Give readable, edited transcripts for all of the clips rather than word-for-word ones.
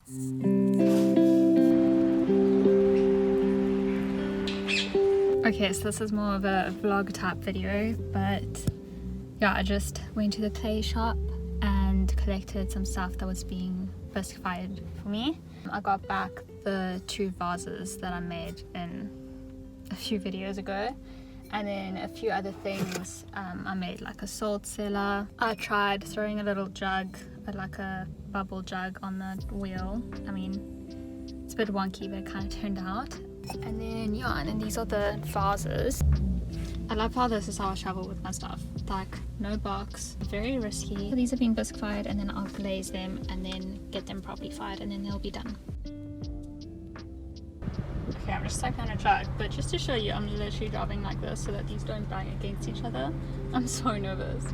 Okay, so this is more of a vlog type video, but yeah, I just went to the Klay shop and collected some stuff that was being bisque-fired for me. I got back the 2 vases that I made in a few videos ago, and then a few other things. I made like a salt cellar. I tried throwing a little jug, like a bubble jug on the wheel. I mean, it's a bit wonky, but it kind of turned out. And then yeah, and then these are the vases. I love how this is how I travel with my stuff, like no box, very risky. These have been bisque fired, and then I'll glaze them and then get them properly fired, and then they'll be done. Okay, I'm just stuck on a jug, but just to show you, I'm literally driving like this so that these don't bang against each other. I'm so nervous.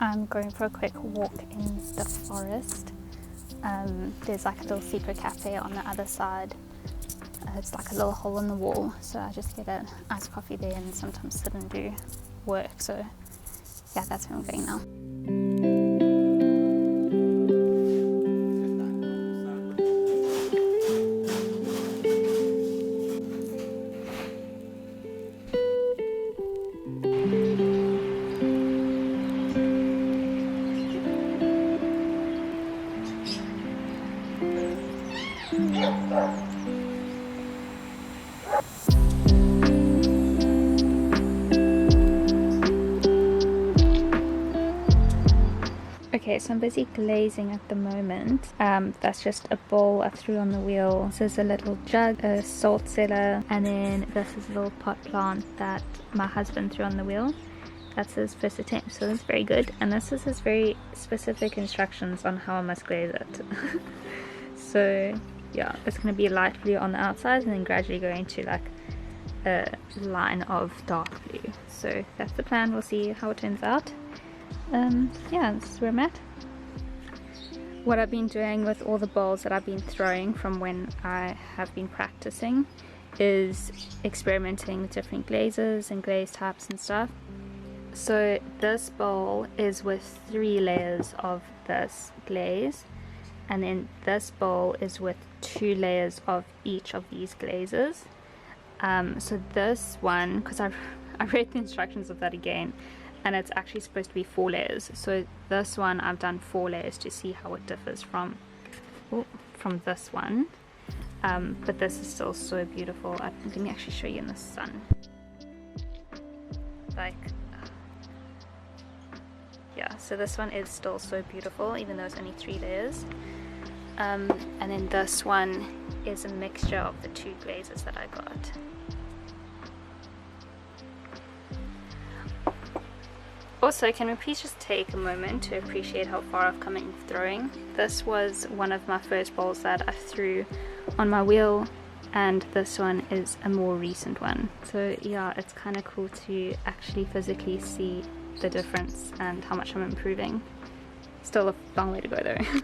I'm going for a quick walk in the forest. There's like a little secret cafe on the other side. It's like a little hole in the wall, so I just get an iced coffee there and sometimes sit and do work. So yeah, that's where I'm going now. Okay, so I'm busy glazing at the moment. That's just a bowl I threw on the wheel. This is a little jug, a salt cellar, and then this is a little pot plant that my husband threw on the wheel. That's his first attempt, so that's very good. And this is his very specific instructions on how I must glaze it. So yeah, it's going to be light blue on the outside and then gradually go into like a line of dark blue. So that's the plan. We'll see how it turns out. Yeah, this is where I'm at. What I've been doing with all the bowls that I've been throwing from when I have been practicing is experimenting with different glazes and glaze types and stuff. So this bowl is with 3 layers of this glaze, and then this bowl is with 2 layers of each of these glazes. So this one, because I read the instructions of that again, and it's actually supposed to be 4 layers. So this one I've done 4 layers to see how it differs from this one. But this is still so beautiful. Let me actually show you in the sun. Like, yeah, so this one is still so beautiful, even though it's only 3 layers. And then this one is a mixture of the 2 glazes that I got. Also, can we please just take a moment to appreciate how far I've come in throwing? This was one of my first bowls that I threw on my wheel, and this one is a more recent one. So yeah, it's kind of cool to actually physically see the difference and how much I'm improving. Still a long way to go though.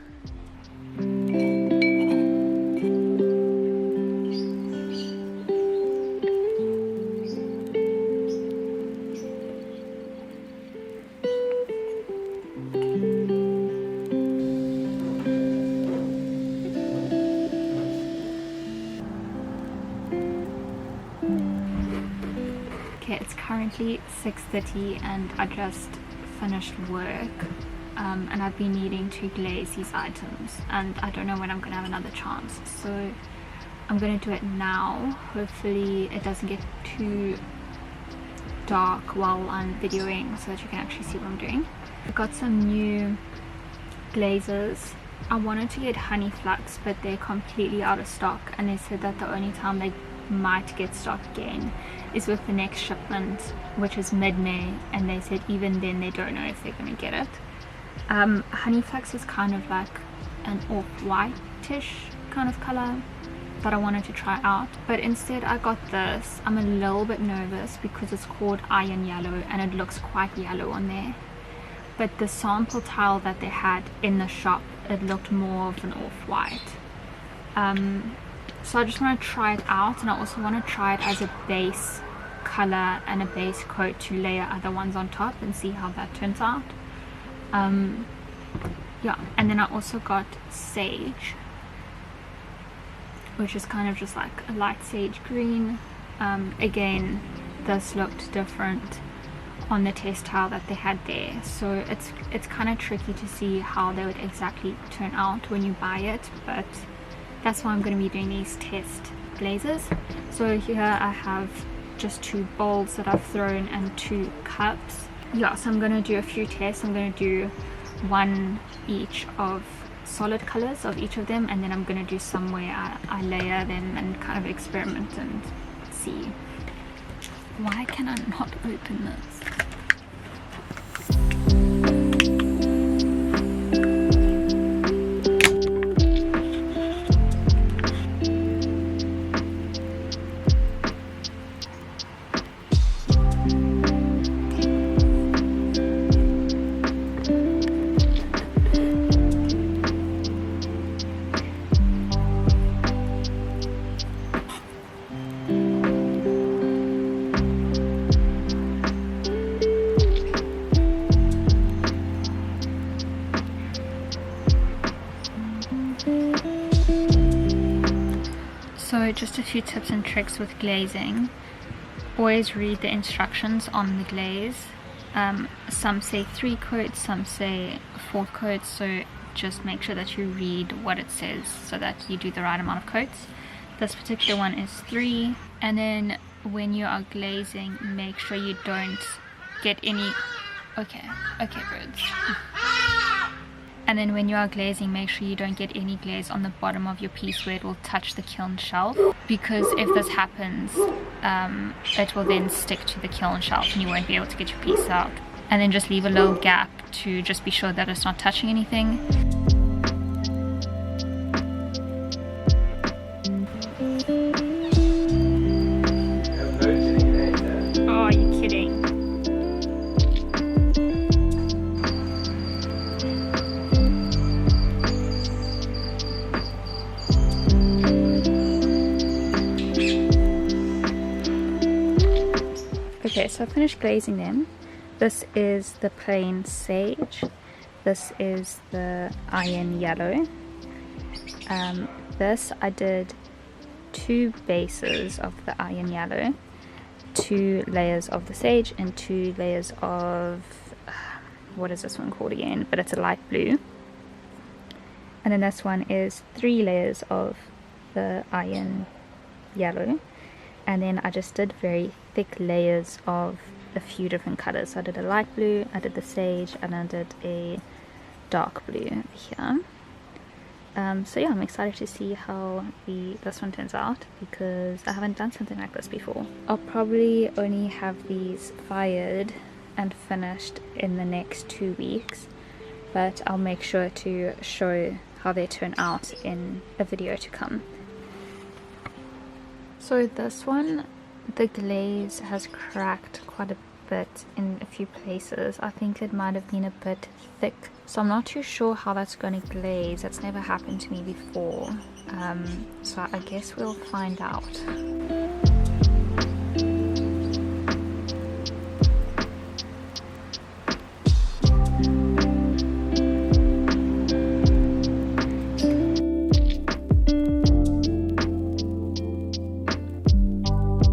It's currently 6:30 and I just finished work, and I've been needing to glaze these items and I don't know when I'm going to have another chance, so I'm going to do it now. Hopefully it doesn't get too dark while I'm videoing so that you can actually see what I'm doing. I've got some new glazes. I wanted to get honey flux, but they're completely out of stock, and they said that the only time they might get stock again is with the next shipment, which is mid-May, and they said even then they don't know if they're going to get it. Honey flux is kind of like an off-whitish kind of color that I wanted to try out, but instead I got this. I'm a little bit nervous because it's called iron yellow and it looks quite yellow on there, but the sample tile that they had in the shop, it looked more of an off-white. So I just want to try it out, and I also want to try it as a base color and a base coat to layer other ones on top and see how that turns out. Yeah, and then I also got sage, which is kind of just like a light sage green. Again, this looked different on the test tile that they had there, so it's kind of tricky to see how they would exactly turn out when you buy it, but that's why I'm going to be doing these test glazes. So here I have just 2 bowls that I've thrown and 2 cups. Yeah, so I'm going to do a few tests. I'm going to do 1 each of solid colors of each of them, and then I'm going to do some where I layer them and kind of experiment and see. Why can I not open this? So just a few tips and tricks with glazing. Always read the instructions on the glaze. Some say 3 coats, some say 4 coats, so just make sure that you read what it says so that you do the right amount of coats. This particular one is 3, and then when you are glazing, make sure you don't get any... Okay, birds. And then when you are glazing, make sure you don't get any glaze on the bottom of your piece where it will touch the kiln shelf, because if this happens, it will then stick to the kiln shelf and you won't be able to get your piece out. And then just leave a little gap to just be sure that it's not touching anything. Oh, are you kidding? Okay, so I finished glazing them. This is the plain sage. This is the iron yellow. This I did 2 bases of the iron yellow, 2 layers of the sage, and 2 layers of what is this one called again? But it's a light blue. And then this one is 3 layers of the iron yellow. And then I just did very thick layers of a few different colors. So I did a light blue, I did the sage, and I did a dark blue here. So yeah, I'm excited to see how this one turns out, because I haven't done something like this before. I'll probably only have these fired and finished in the next 2 weeks, but I'll make sure to show how they turn out in a video to come. So this one, the glaze has cracked quite a bit in a few places. I think it might have been a bit thick, so I'm not too sure how that's going to glaze. That's never happened to me before, so I guess we'll find out.